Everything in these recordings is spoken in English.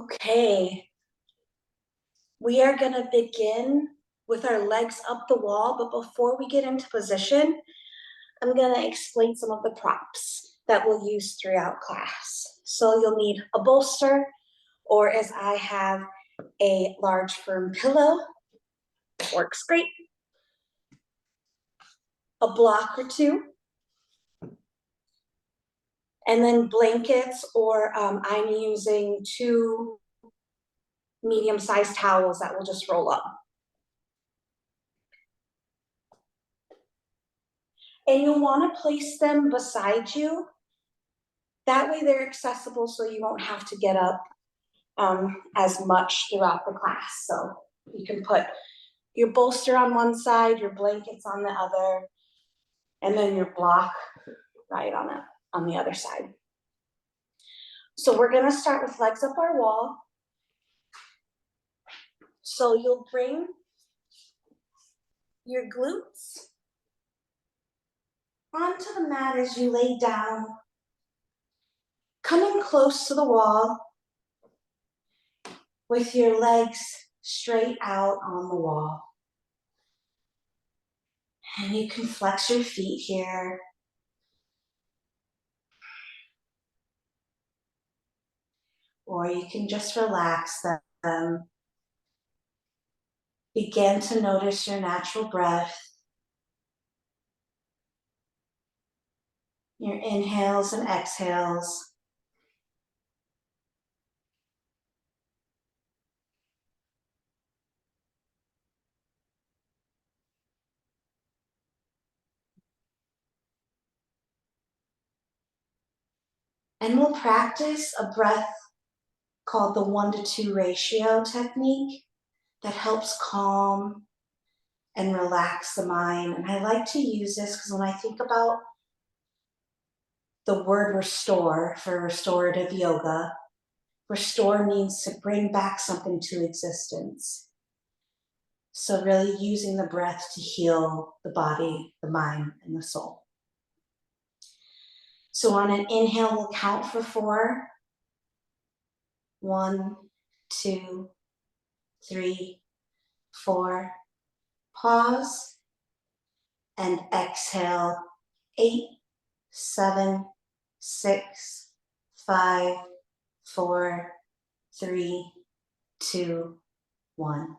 Okay, we are going to begin with our legs up the wall, but before we get into position, I'm going to explain some of the props that we'll use throughout class. So you'll need a bolster, or as I have, a large firm pillow. Works great. A block or two. And then blankets, or I'm using 2 medium-sized towels that will just roll up. And you'll want to place them beside you. That way they're accessible so you won't have to get up as much throughout the class. So you can put your bolster on one side, your blankets on the other, and then your block right on the other side. So we're going to start with legs up our wall. So you'll bring your glutes onto the mat as you lay down, coming close to the wall with your legs straight out on the wall. And you can flex your feet here. Or you can just relax them. Begin to notice your natural breath, your inhales and exhales. And we'll practice a breath called the 1-to-2 ratio technique that helps calm and relax the mind. And I like to use this because when I think about the word restore for restorative yoga, restore means to bring back something to existence. So really using the breath to heal the body, the mind, and the soul. So on an inhale, we'll count for 4. 1, 2, 3, 4. Pause. And exhale. 8, 7, 6, 5, 4, 3, 2, 1.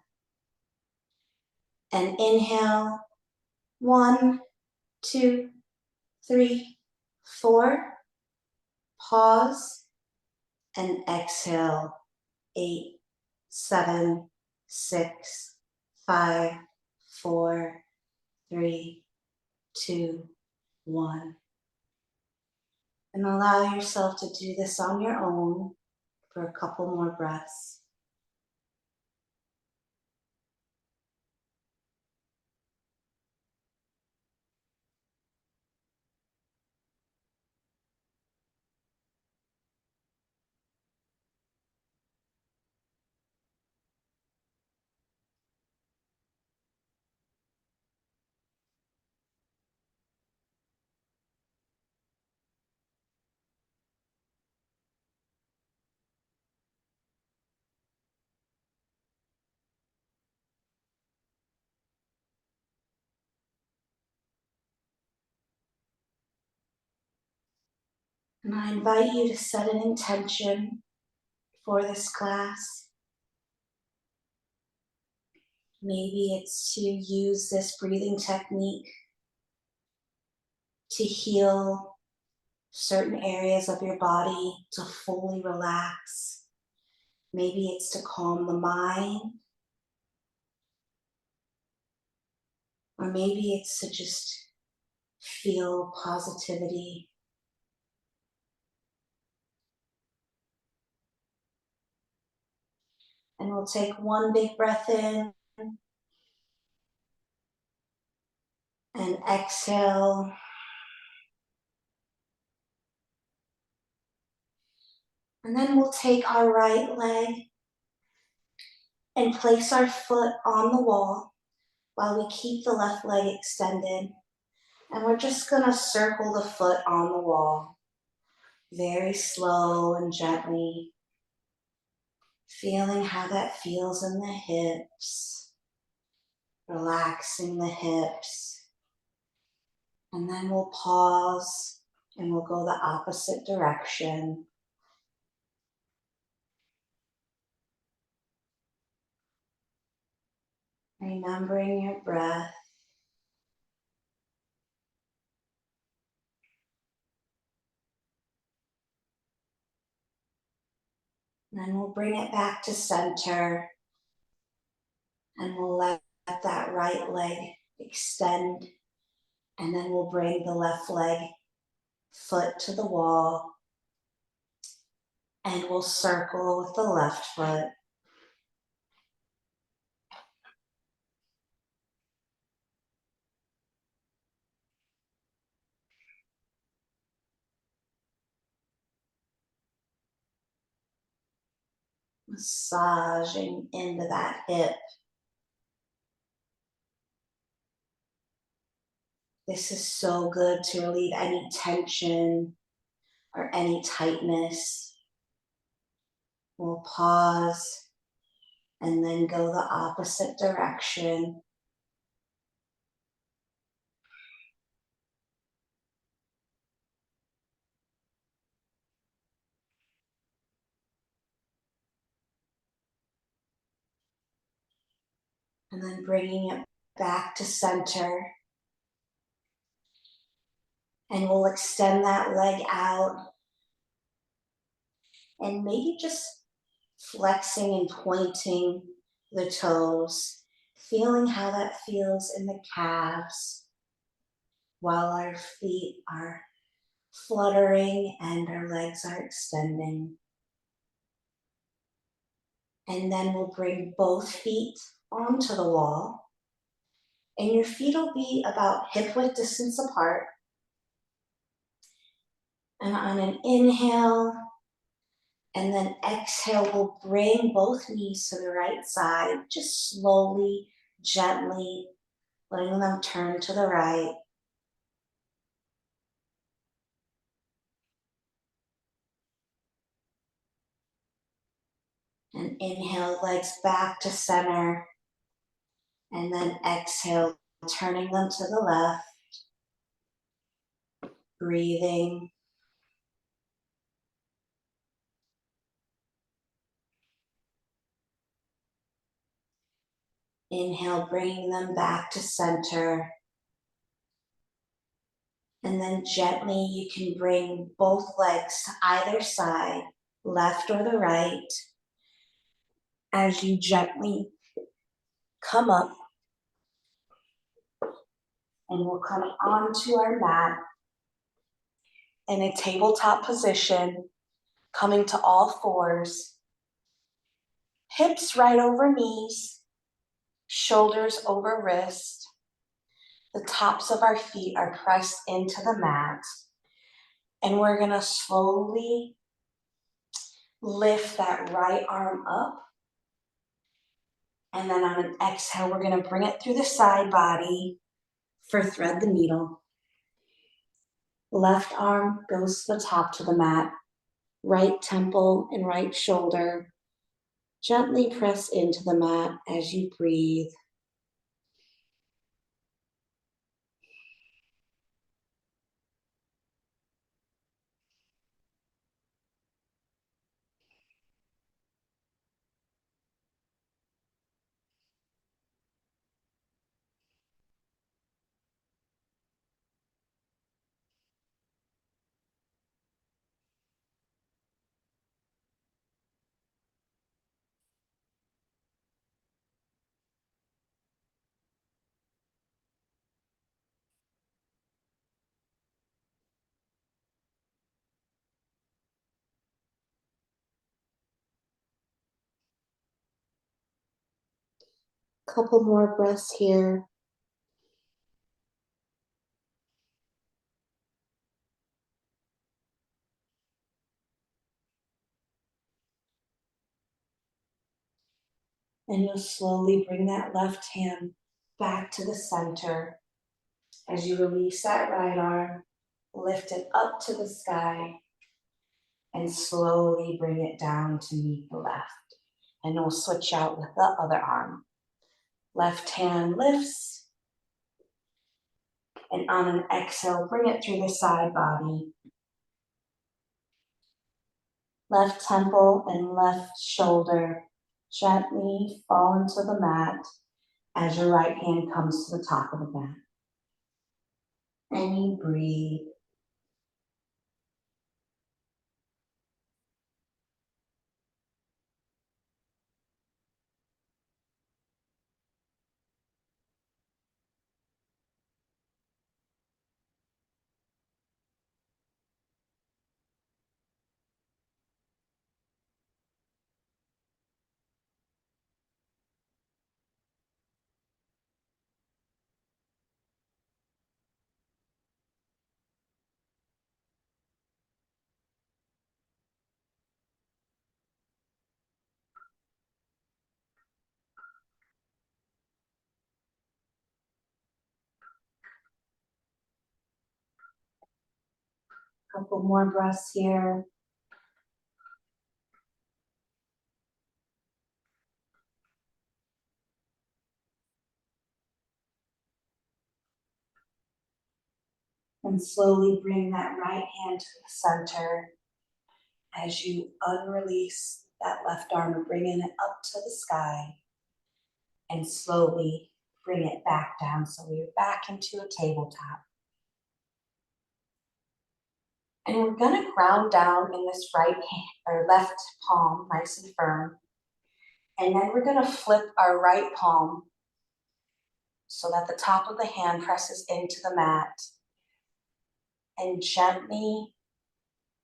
And inhale. 1, 2, 3, 4. Pause. And exhale. 8, 7, 6, 5, 4, 3, 2, 1. And allow yourself to do this on your own for a couple more breaths. And I invite you to set an intention for this class. Maybe it's to use this breathing technique to heal certain areas of your body, to fully relax. Maybe it's to calm the mind. Or maybe it's to just feel positivity. And we'll take one big breath in and exhale. And then we'll take our right leg and place our foot on the wall while we keep the left leg extended. And we're just gonna circle the foot on the wall, very slow and gently. Feeling how that feels in the hips, relaxing the hips. And then we'll pause and we'll go the opposite direction. Remembering your breath. And then we'll bring it back to center and we'll let that right leg extend. And then we'll bring the left leg foot to the wall and we'll circle with the left foot. Massaging into that hip. This is so good to relieve any tension or any tightness. We'll pause and then go the opposite direction. And then bringing it back to center. And we'll extend that leg out and maybe just flexing and pointing the toes, feeling how that feels in the calves while our feet are fluttering and our legs are extending. And then we'll bring both feet onto the wall. And your feet will be about hip width distance apart. And on an inhale and then exhale, we'll bring both knees to the right side, just slowly, gently, letting them turn to the right. And inhale, legs back to center. And then exhale, turning them to the left. Breathing. Inhale, bringing them back to center. And then gently you can bring both legs to either side, left or the right, as you gently come up. And we'll come onto our mat in a tabletop position, coming to all fours. Hips right over knees, shoulders over wrist. The tops of our feet are pressed into the mat. And we're gonna slowly lift that right arm up. And then on an exhale, we're gonna bring it through the side body for thread the needle. Left arm goes to the top to the mat. Right temple and right shoulder. Gently press into the mat as you breathe. Couple more breaths here. And you'll slowly bring that left hand back to the center. As you release that right arm, lift it up to the sky and slowly bring it down to meet the left. And we'll switch out with the other arm. Left hand lifts, and on an exhale, bring it through the side body. Left temple and left shoulder gently fall into the mat as your right hand comes to the top of the mat. And you breathe. Couple more breaths here. And slowly bring that right hand to the center as you unrelease that left arm, bringing it up to the sky. And slowly bring it back down so we're back into a tabletop. And we're going to ground down in this right hand or left palm nice and firm. And then we're going to flip our right palm so that the top of the hand presses into the mat. And gently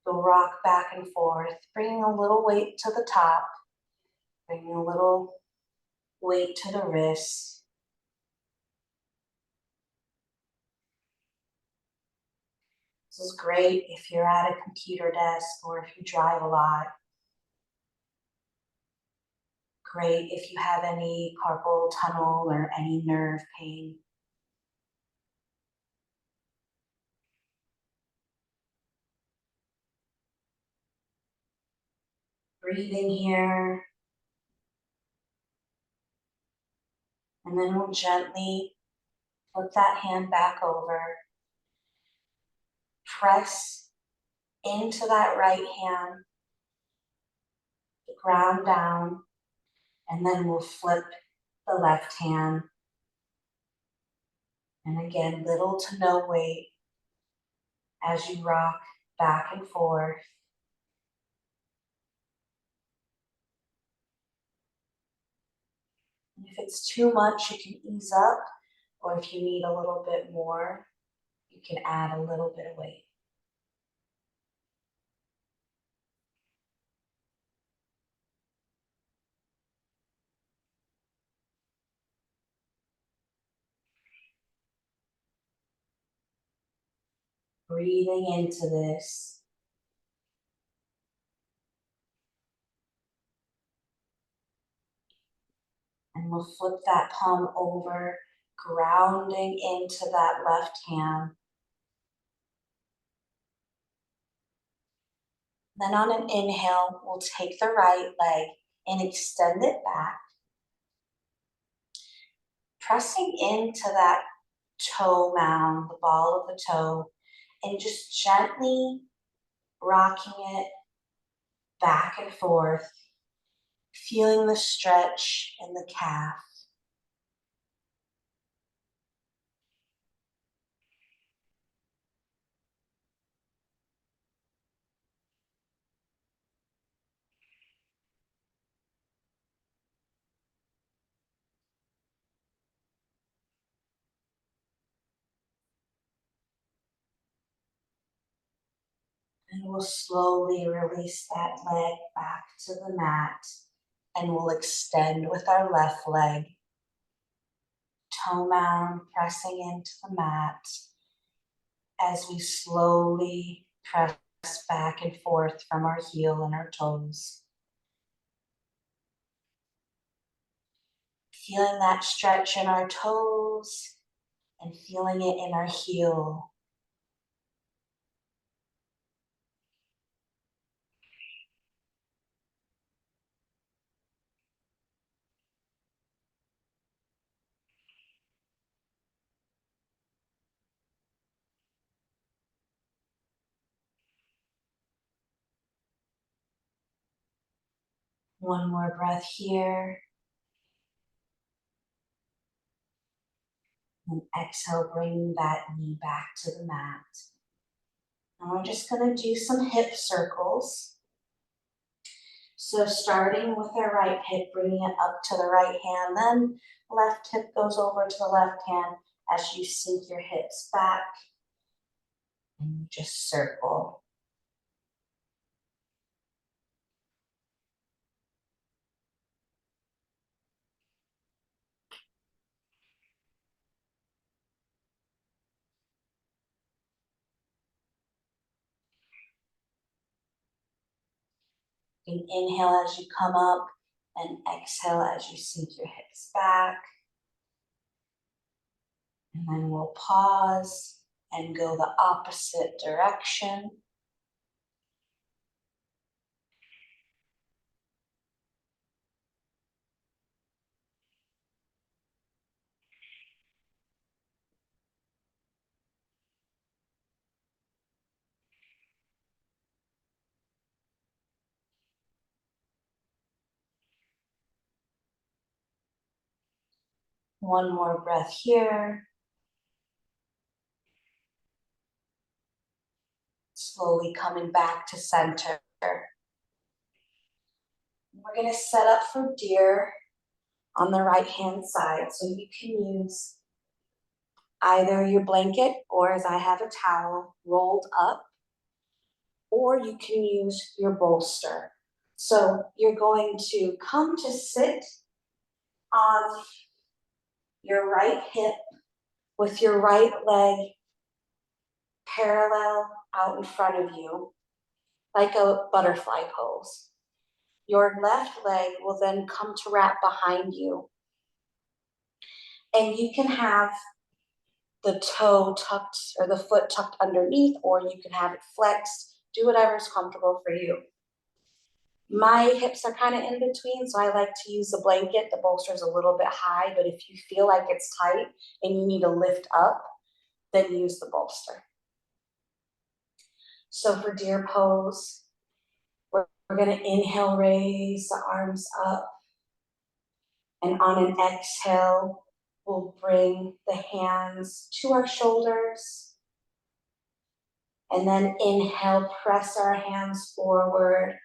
you'll rock back and forth, bringing a little weight to the top, bringing a little weight to the wrist. This is great if you're at a computer desk or if you drive a lot. Great if you have any carpal tunnel or any nerve pain. Breathing here. And then we'll gently flip that hand back over. Press into that right hand. Ground down. And then we'll flip the left hand. And again, little to no weight as you rock back and forth. And if it's too much, you can ease up, or if you need a little bit more, you can add a little bit of weight. Breathing into this. And we'll flip that palm over, grounding into that left hand. Then on an inhale, we'll take the right leg and extend it back. Pressing into that toe mound, the ball of the toe, and just gently rocking it back and forth, feeling the stretch in the calf. And we'll slowly release that leg back to the mat, and we'll extend with our left leg. Toe mound pressing into the mat as we slowly press back and forth from our heel and our toes. Feeling that stretch in our toes and feeling it in our heel. One more breath here. And exhale, bring that knee back to the mat. And we're just gonna do some hip circles. So starting with our right hip, bringing it up to the right hand, then left hip goes over to the left hand as you sink your hips back and you just circle. You can inhale as you come up and exhale as you sink your hips back. And then we'll pause and go the opposite direction. One more breath here. Slowly coming back to center. We're gonna set up for deer on the right hand side. So you can use either your blanket or, as I have, a towel rolled up, or you can use your bolster. So you're going to come to sit on your right hip with your right leg parallel out in front of you, like a butterfly pose. Your left leg will then come to wrap behind you. And you can have the toe tucked or the foot tucked underneath, or you can have it flexed. Do whatever's comfortable for you. My hips are kind of in between, so I like to use the blanket. The bolster is a little bit high, but if you feel like it's tight and you need to lift up, then use the bolster. So for deer pose, we're going to inhale, raise the arms up. And on an exhale, we'll bring the hands to our shoulders. And then inhale, press our hands forward.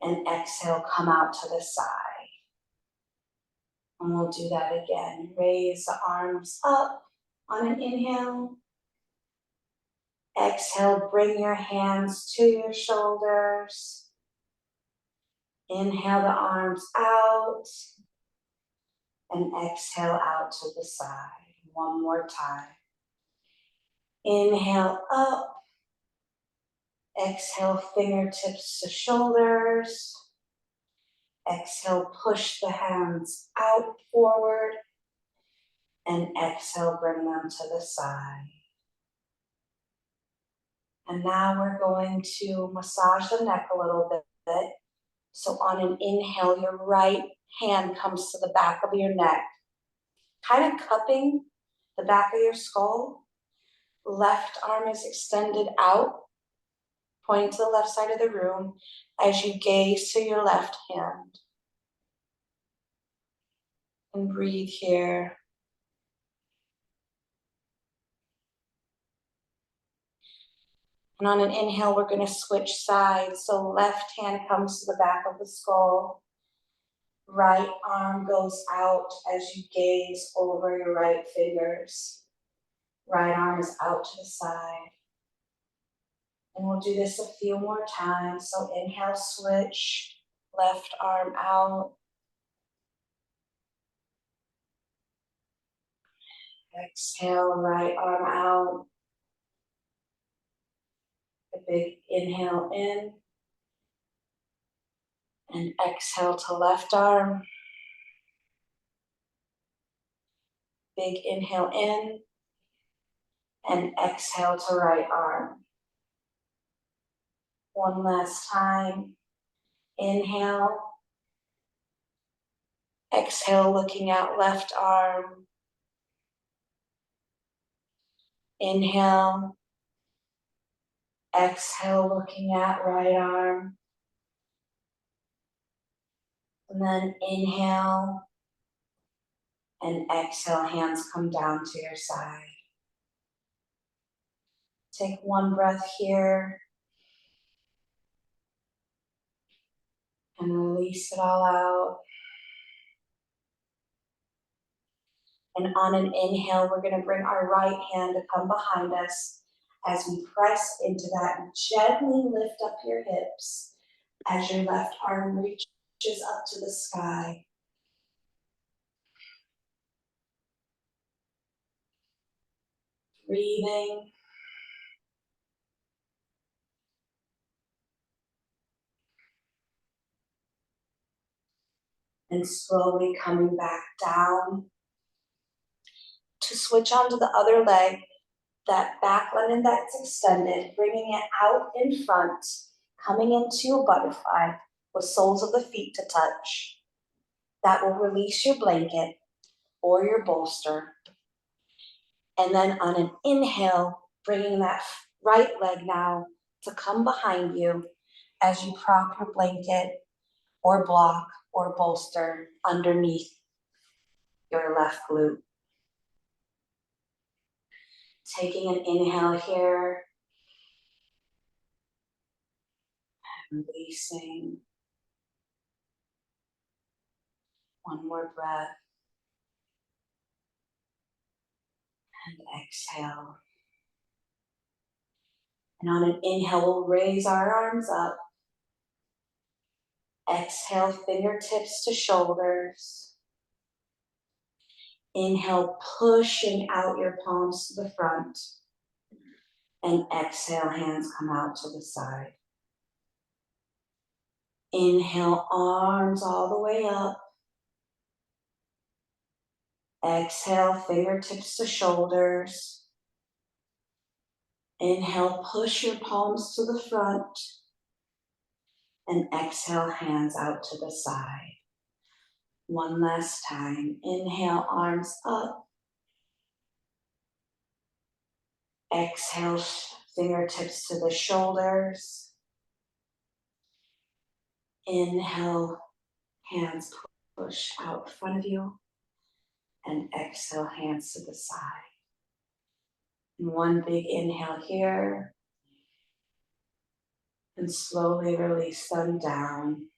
And exhale, come out to the side. And we'll do that again. Raise the arms up on an inhale. Exhale, bring your hands to your shoulders. Inhale the arms out. And exhale out to the side. One more time. Inhale up. Exhale, fingertips to shoulders. Exhale, push the hands out forward. And exhale, bring them to the side. And now we're going to massage the neck a little bit. So on an inhale, your right hand comes to the back of your neck, kind of cupping the back of your skull. Left arm is extended out, pointing to the left side of the room as you gaze to your left hand. And breathe here. And on an inhale, we're going to switch sides. So left hand comes to the back of the skull. Right arm goes out as you gaze over your right fingers. Right arm is out to the side. And we'll do this a few more times. So inhale, switch, left arm out. Exhale, right arm out. A big inhale in. And exhale to left arm. Big inhale in. And exhale to right arm. One last time. Inhale. Exhale, looking out left arm. Inhale. Exhale, looking at right arm. And then inhale and exhale, hands come down to your side. Take one breath here and release it all out. And on an inhale, we're going to bring our right hand to come behind us as we press into that. Gently lift up your hips as your left arm reaches up to the sky. Breathing. And slowly coming back down to switch onto the other leg, that back leg that's extended, bringing it out in front, coming into a butterfly with soles of the feet to touch. That will release your blanket or your bolster. And then on an inhale, bringing that right leg now to come behind you as you prop your blanket or block or bolster underneath your left glute. Taking an inhale here, releasing. One more breath. And exhale. And on an inhale, we'll raise our arms up. Exhale, fingertips to shoulders. Inhale, pushing out your palms to the front. And exhale, hands come out to the side. Inhale, arms all the way up. Exhale, fingertips to shoulders. Inhale, push your palms to the front. And exhale, hands out to the side. One last time. Inhale, arms up. Exhale, fingertips to the shoulders. Inhale, hands push out in front of you. And exhale, hands to the side. And one big inhale here. And slowly release them down.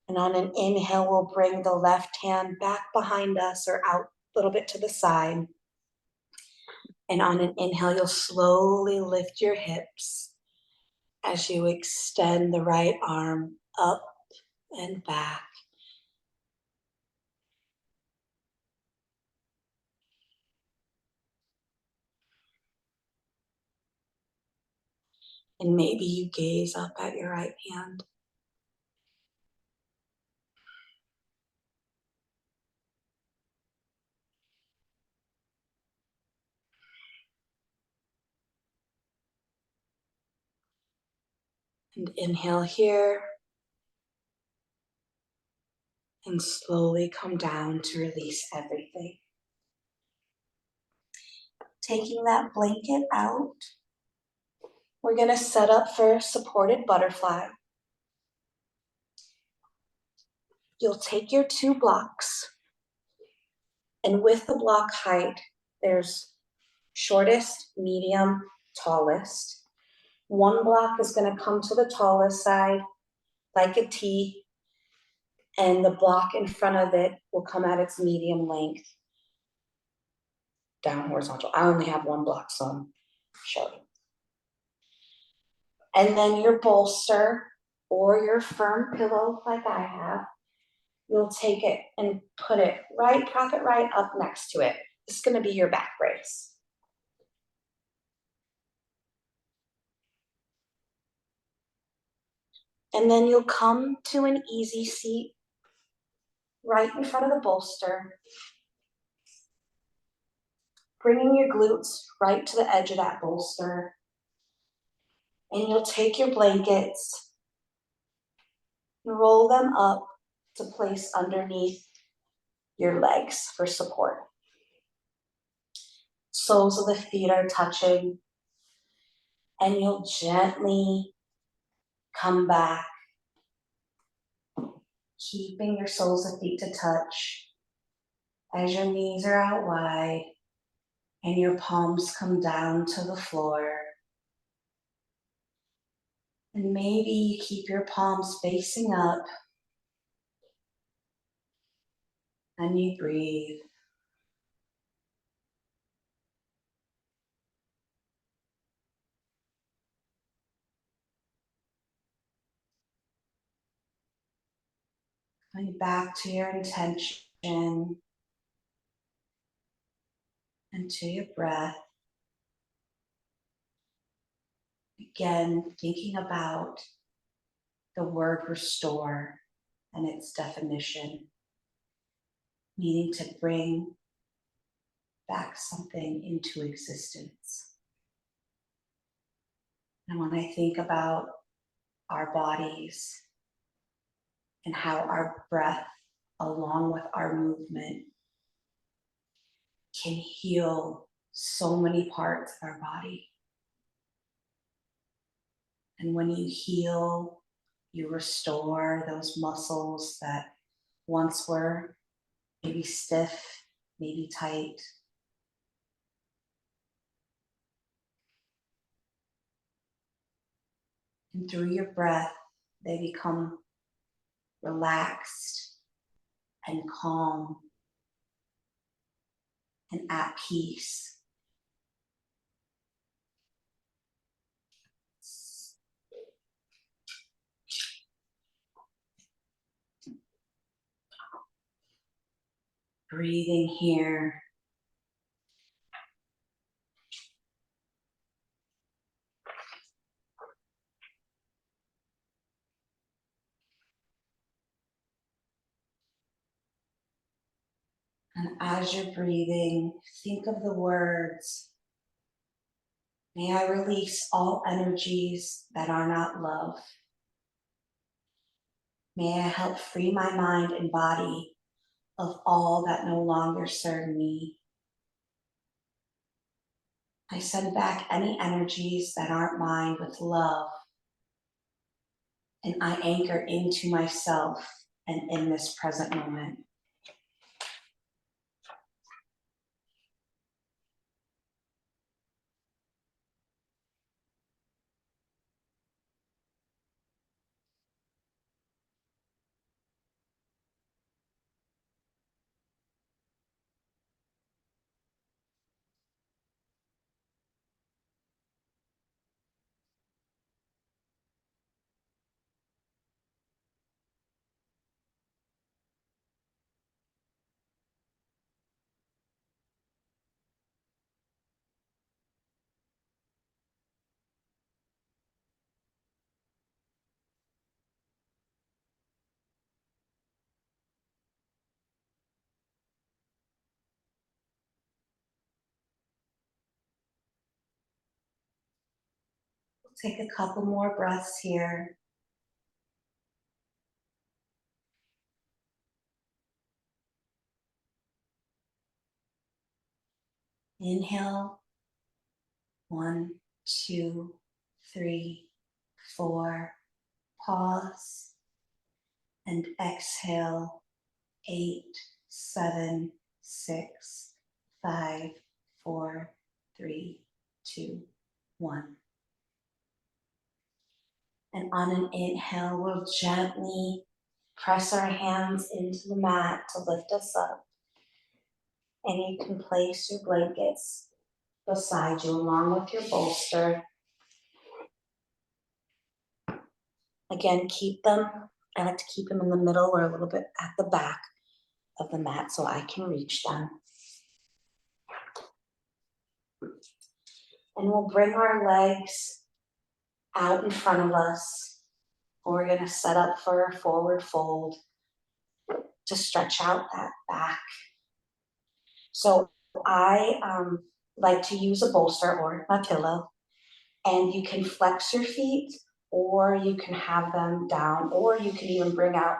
And on an inhale, we'll bring the left hand back behind us or out a little bit to the side. And on an inhale, you'll slowly lift your hips as you extend the right arm up and back. And maybe you gaze up at your right hand. And inhale here. And slowly come down to release everything. Taking that blanket out, we're going to set up for supported butterfly. You'll take your 2 blocks, and with the block height, there's shortest, medium, tallest. One block is going to come to the tallest side like a T, and the block in front of it will come at its medium length down horizontal. I only have 1 block, so I'm showing. And then your bolster or your firm pillow like I have, you'll take it and put it right, prop it right up next to it. It's going to be your back brace. And then you'll come to an easy seat right in front of the bolster, bringing your glutes right to the edge of that bolster. And you'll take your blankets and roll them up to place underneath your legs for support. Soles of the feet are touching, and you'll gently come back keeping your soles of feet to touch as your knees are out wide and your palms come down to the floor. And maybe you keep your palms facing up and you breathe. Going back to your intention and to your breath. Again, thinking about the word restore and its definition, meaning to bring back something into existence. And when I think about our bodies and how our breath, along with our movement, can heal so many parts of our body. And when you heal, you restore those muscles that once were maybe stiff, maybe tight. And through your breath, they become relaxed and calm and at peace. Breathing here. And as you're breathing, think of the words, may I release all energies that are not love. May I help free my mind and body of all that no longer serve me. I send back any energies that aren't mine with love, and I anchor into myself and in this present moment. Take a couple more breaths here. Inhale, 1, 2, 3, 4. Pause and exhale, 8, 7, 6, 5, 4, 3, 2, 1. And on an inhale, we'll gently press our hands into the mat to lift us up. And you can place your blankets beside you along with your bolster. Again, keep them. I like to keep them in the middle or a little bit at the back of the mat so I can reach them. And we'll bring our legs out in front of us. We're going to set up for a forward fold to stretch out that back. So I like to use a bolster or a pillow, and you can flex your feet or you can have them down, or you can even bring out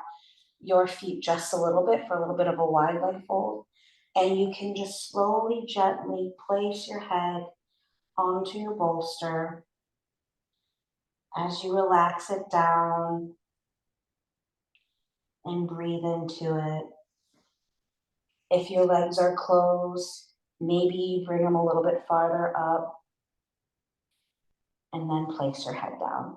your feet just a little bit for a little bit of a wide leg fold. And you can just slowly, gently place your head onto your bolster as you relax it down and breathe into it. If your legs are closed, maybe bring them a little bit farther up and then place your head down.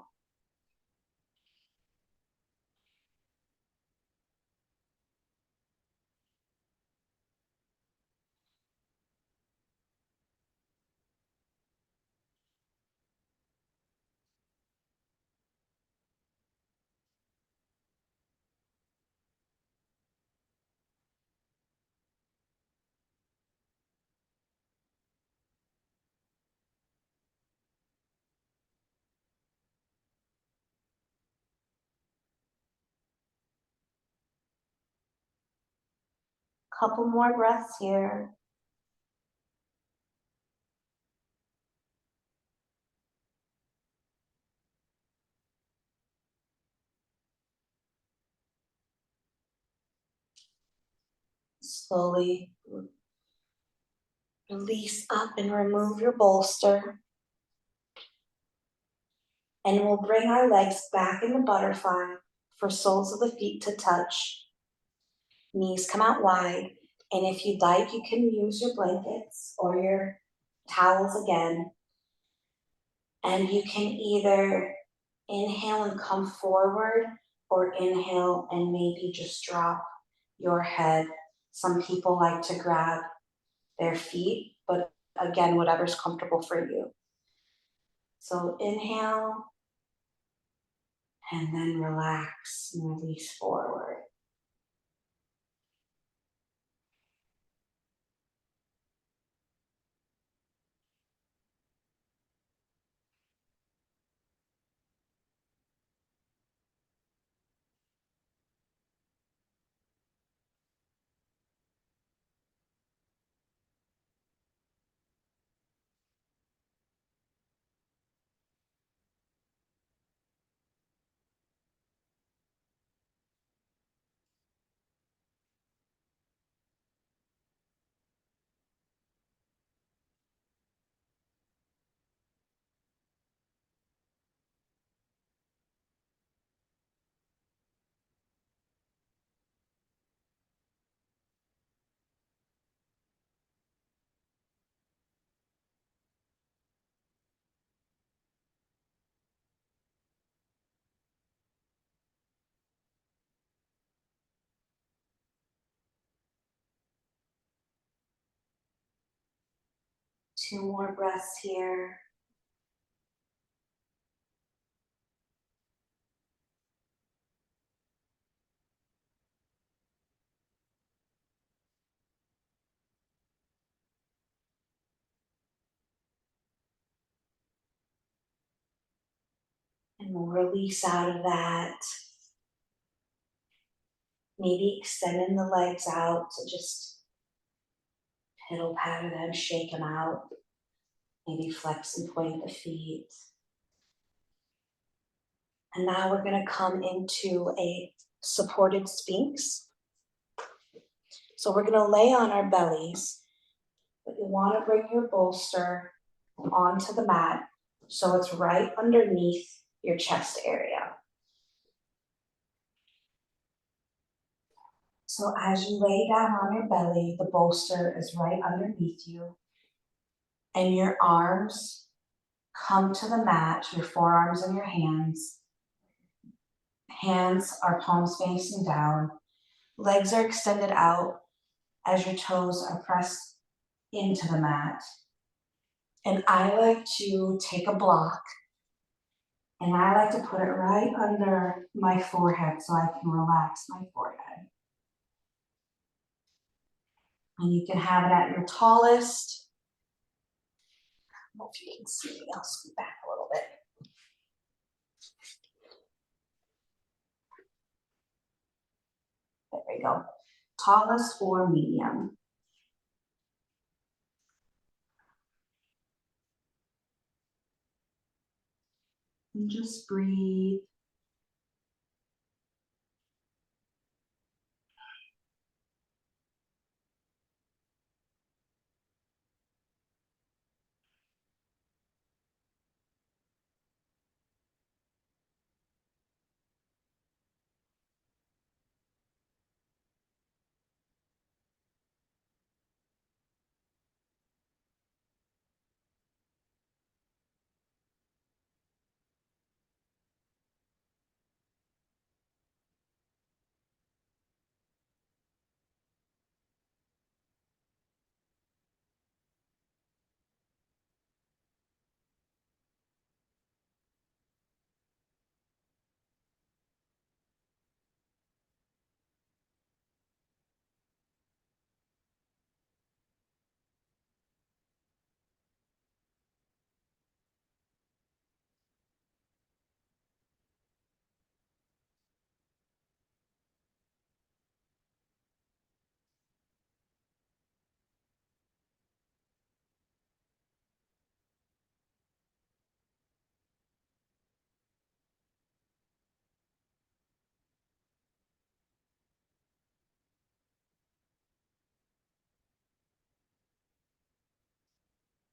Couple more breaths here. Slowly release up and remove your bolster. And we'll bring our legs back in the butterfly for soles of the feet to touch. Knees come out wide. And if you'd like, you can use your blankets or your towels again. And you can either inhale and come forward or inhale and maybe just drop your head. Some people like to grab their feet, but again, whatever's comfortable for you. So inhale and then relax and release forward. Two more breaths here. And we'll release out of that. Maybe extending the legs out to just piddle patter them, shake them out. Maybe flex and point the feet. And now we're going to come into a supported sphinx. So we're going to lay on our bellies, but you want to bring your bolster onto the mat so it's right underneath your chest area. So as you lay down on your belly, the bolster is right underneath you, and your arms come to the mat, your forearms and your hands. Hands are palms facing down. Legs are extended out as your toes are pressed into the mat. And I like to take a block and I like to put it right under my forehead so I can relax my forehead. And you can have it at your tallest. I don't know if you can see me, I'll scoot back a little bit. There we go. Tallest or medium. And just breathe.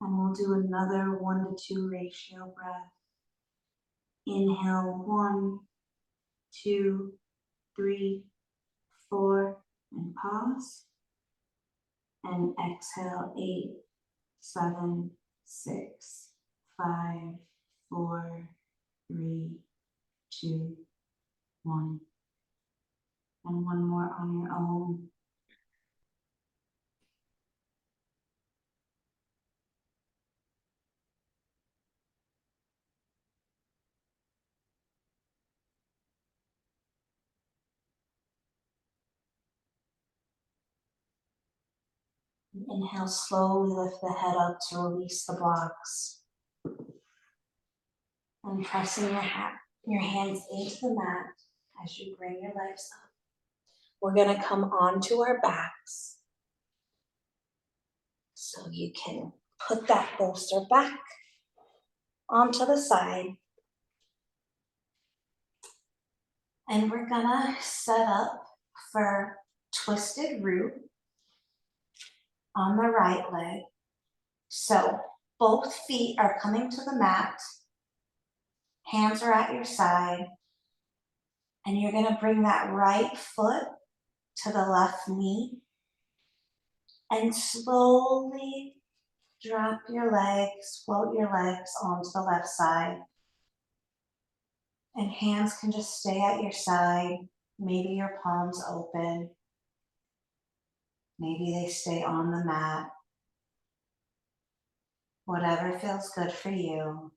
And we'll do another 1-to-2 ratio breath. Inhale, 1, 2, 3, 4, and pause. And exhale, 8, 7, 6, 5, 4, 3, 2, 1. And one more on your own. Inhale, slowly lift the head up to release the blocks. And pressing your hands into the mat as you bring your legs up. We're gonna come onto our backs. So you can put that bolster back onto the side. And we're gonna set up for twisted root on the right leg. So both feet are coming to the mat. Hands are at your side. And you're gonna bring that right foot to the left knee. And slowly drop your legs, float your legs onto the left side. And hands can just stay at your side. Maybe your palms open. Maybe they stay on the mat. Whatever feels good for you.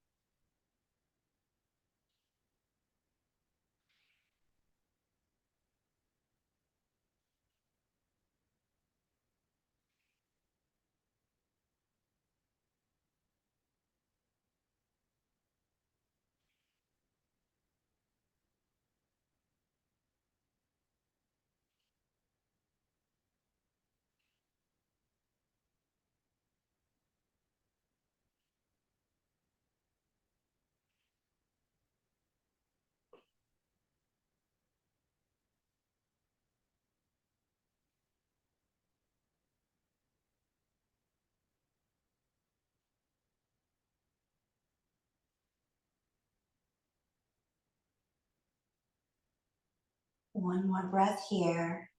One more breath here.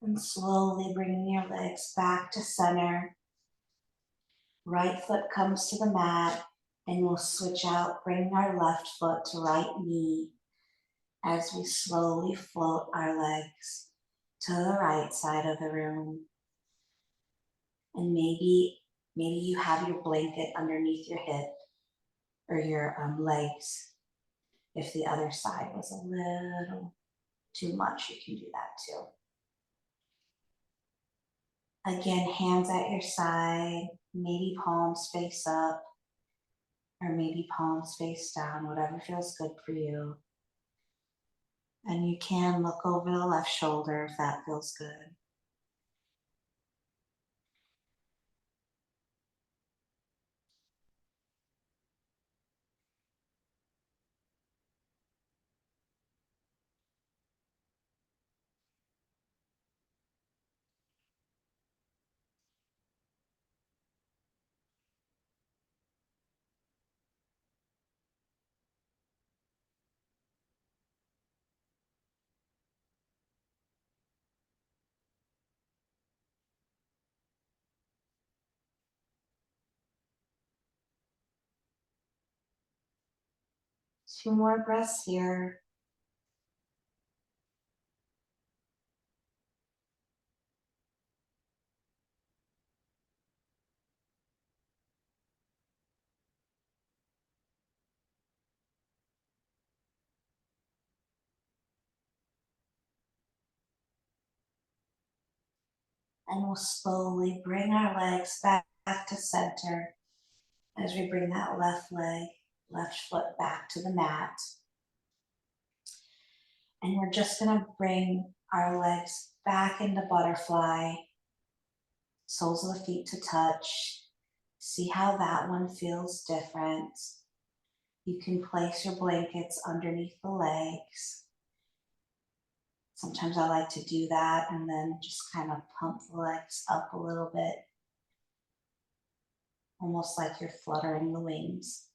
And slowly bringing your legs back to center. Right foot comes to the mat, and we'll switch out, bring our left foot to right knee as we slowly float our legs to the right side of the room. And maybe you have your blanket underneath your hip or your legs. If the other side was a little too much, you can do that too. Again, hands at your side, maybe palms face up, or maybe palms face down, whatever feels good for you. And you can look over the left shoulder if that feels good. Two more breaths here. And we'll slowly bring our legs back to center as we bring that left leg, left foot back to the mat. And we're just gonna bring our legs back into butterfly, soles of the feet to touch. See how that one feels different. You can place your blankets underneath the legs. Sometimes I like to do that and then just kind of pump the legs up a little bit, almost like you're fluttering the wings.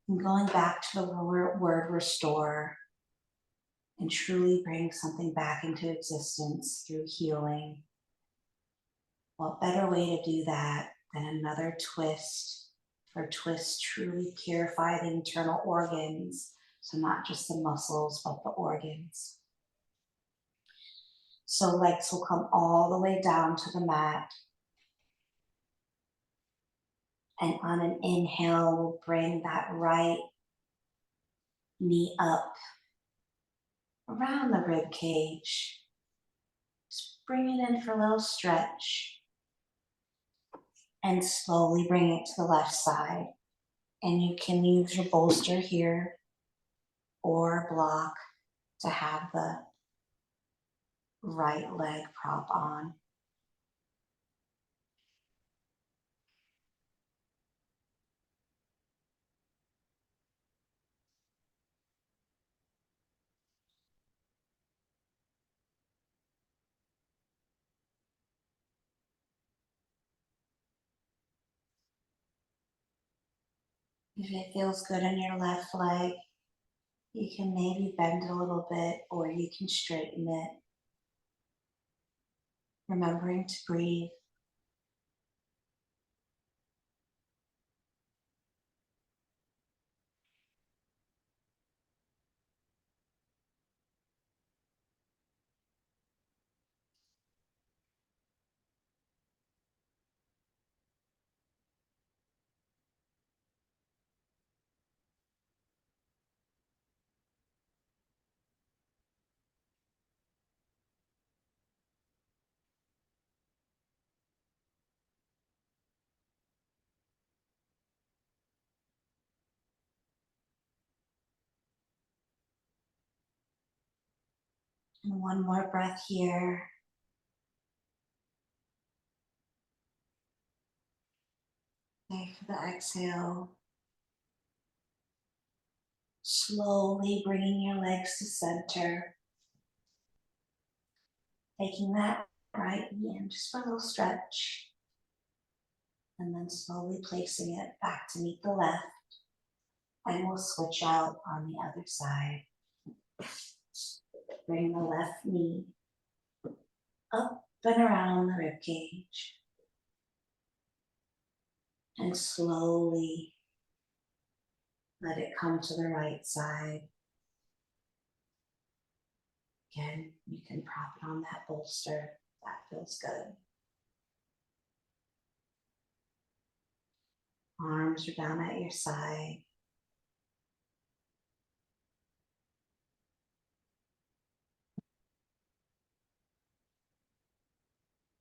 And going back to the word restore and truly bring something back into existence through healing. What better way to do that than another twist? For twists truly purify the internal organs, so not just the muscles, but the organs. So legs will come all the way down to the mat. And on an inhale, we'll bring that right knee up around the rib cage. Just bring it in for a little stretch. And slowly bring it to the left side. And you can use your bolster here or block to have the right leg prop on. If it feels good in your left leg, you can maybe bend a little bit or you can straighten it. Remembering to breathe. And one more breath here. Stay for the exhale. Slowly bringing your legs to center. Taking that right knee in just for a little stretch. And then slowly placing it back to meet the left. And we'll switch out on the other side. Bring the left knee up and around the rib cage. And slowly let it come to the right side. Again, you can prop it on that bolster. That feels good. Arms are down at your side.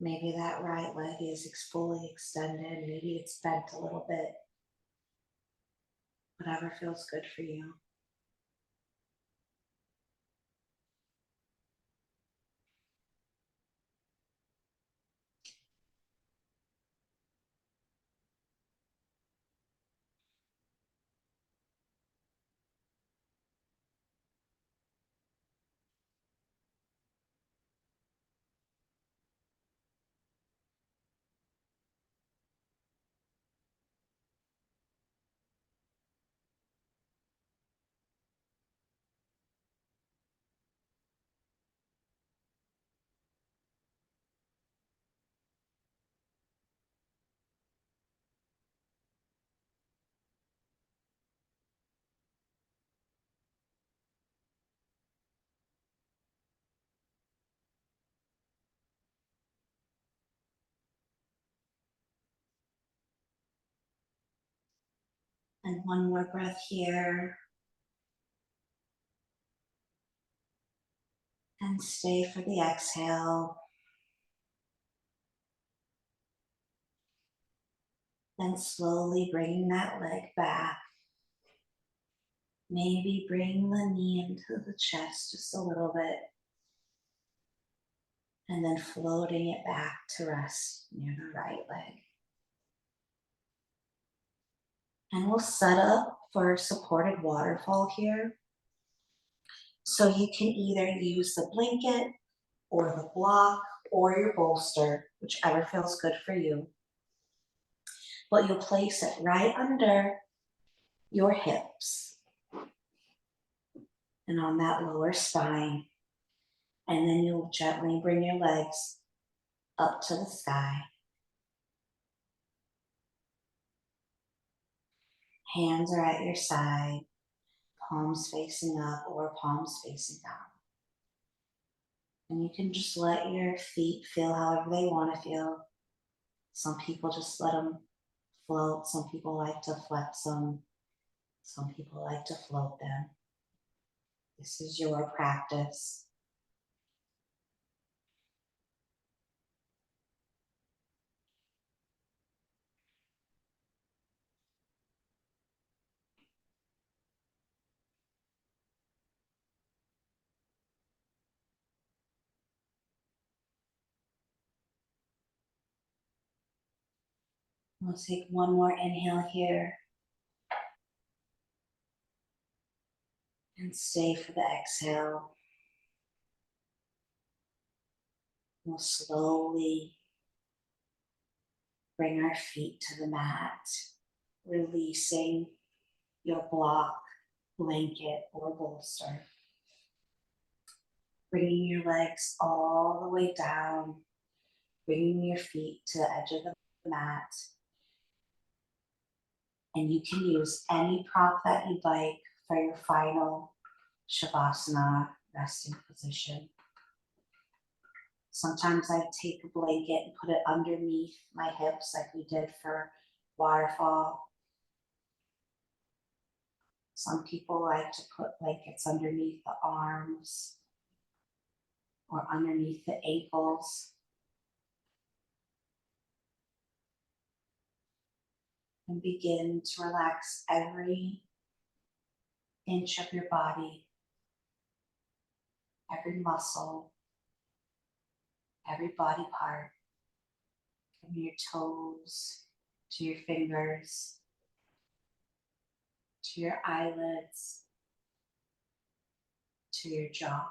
Maybe that right leg is fully extended. Maybe it's bent a little bit. Whatever feels good for you. And one more breath here. And stay for the exhale. Then slowly bringing that leg back. Maybe bring the knee into the chest just a little bit. And then floating it back to rest near the right leg. And we'll set up for a supported waterfall here. So you can either use the blanket or the block or your bolster, whichever feels good for you. But you'll place it right under your hips and on that lower spine. And then you'll gently bring your legs up to the sky. Hands are at your side, palms facing up or palms facing down. And you can just let your feet feel however they want to feel. Some people just let them float. Some people like to flex them. Some people like to float them. This is your practice. We'll take one more inhale here and stay for the exhale. We'll slowly bring our feet to the mat, releasing your block, blanket, or bolster. Bringing your legs all the way down, bringing your feet to the edge of the mat. And you can use any prop that you'd like for your final Shavasana resting position. Sometimes I take a blanket and put it underneath my hips like we did for waterfall. Some people like to put blankets underneath the arms or underneath the ankles. And begin to relax every inch of your body, every muscle, every body part, from your toes to your fingers, to your eyelids, to your jaw.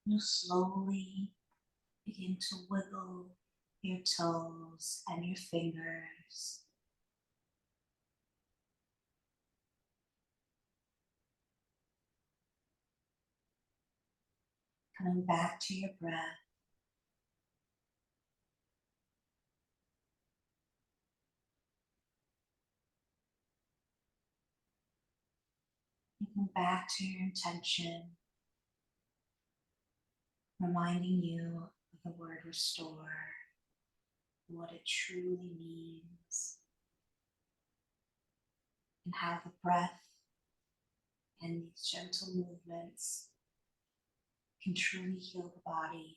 You'll slowly begin to wiggle your toes and your fingers. Coming back to your breath. Coming back to your intention. Reminding you of the word restore, what it truly means, and how the breath and these gentle movements can truly heal the body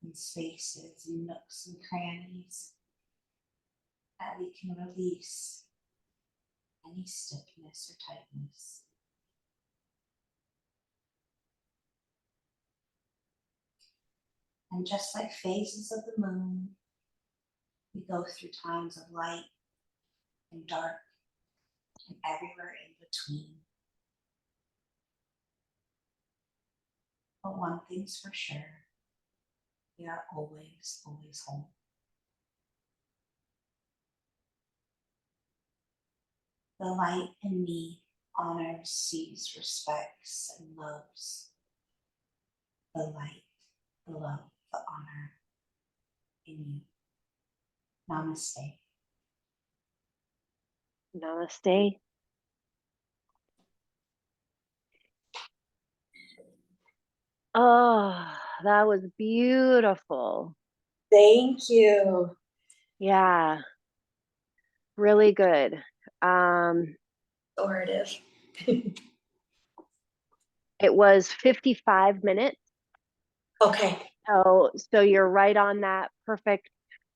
in spaces, in nooks and crannies, that we can release any stiffness or tightness. And just like phases of the moon, we go through times of light and dark and everywhere in between. But one thing's for sure, we are always, always home. The light in me honors, sees, respects, and loves. The light, the love, the honor in you. Namaste. Namaste. Oh, that was beautiful. Thank you. Yeah, really good. Restorative. It was 55 minutes. Okay. So you're right on that perfect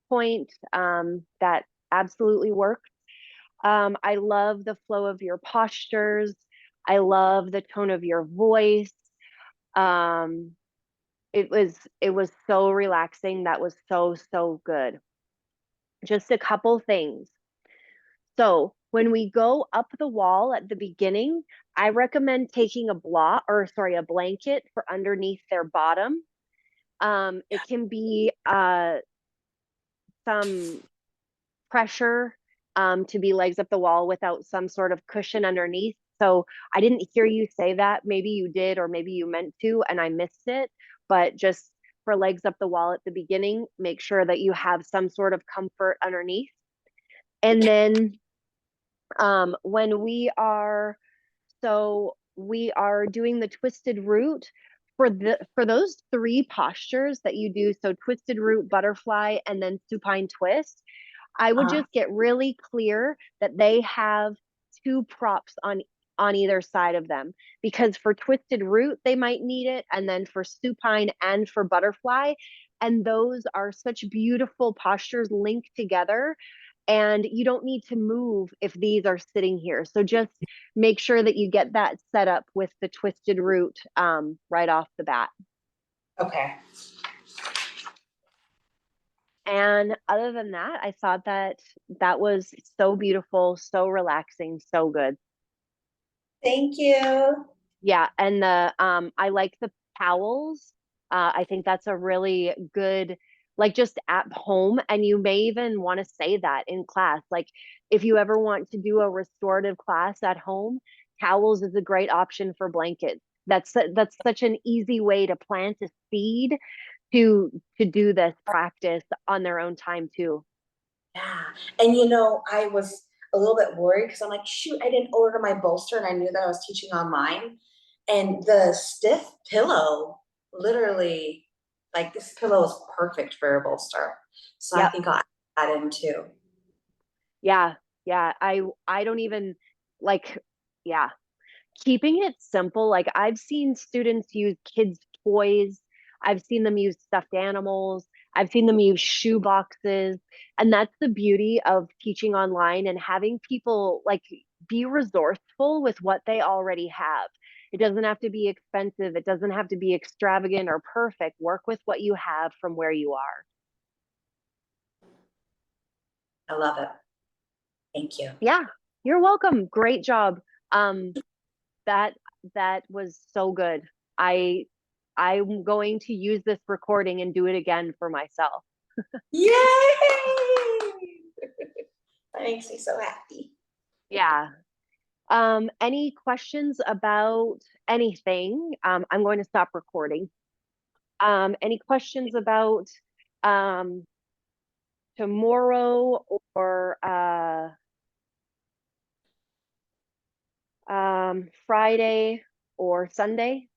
point. That absolutely worked. I love the flow of your postures. I love the tone of your voice. Um, it was so relaxing. That was so good. Just a couple things. So when we go up the wall at the beginning, I recommend taking a blanket for underneath their bottom. It can be some pressure to be legs up the wall without some sort of cushion underneath. So I didn't hear you say that. Maybe you did, or maybe you meant to, and I missed it. But just for legs up the wall at the beginning, make sure that you have some sort of comfort underneath. And then when we are doing the twisted root for those three postures that you do, so twisted root, butterfly, and then supine twist. I would just get really clear that they have two props on either side of them, because for twisted root they might need it, and then for supine and for butterfly, and those are such beautiful postures linked together, and you don't need to move if these are sitting here. So just make sure that you get that set up with the twisted root right off the bat. Okay. And other than that, I thought that was so beautiful, so relaxing, so good. Thank you. Yeah, and the I like the towels. I think that's a really good, like, just at home, and you may even want to say that in class. Like, if you ever want to do a restorative class at home, towels is a great option for blankets. That's such an easy way to plant a seed to do this practice on their own time too. Yeah. And I was a little bit worried because I'm like, shoot, I didn't order my bolster and I knew that I was teaching online. And the stiff pillow, literally, like this pillow is perfect for a bolster. So I Yep. think I'll add that in too. Yeah. Yeah. I don't even like, yeah. Keeping it simple. Like, I've seen students use kids' toys. I've seen them use stuffed animals. I've seen them use shoe boxes. And that's the beauty of teaching online and having people like be resourceful with what they already have. It doesn't have to be expensive. It doesn't have to be extravagant or perfect. Work with what you have from where you are. I love it. Thank you. Yeah, you're welcome. Great job. Um, that that was so good. I'm going to use this recording and do it again for myself. Yay! That makes me so happy. Yeah. Any questions about anything? I'm going to stop recording. Any questions about um, tomorrow or Friday or Sunday?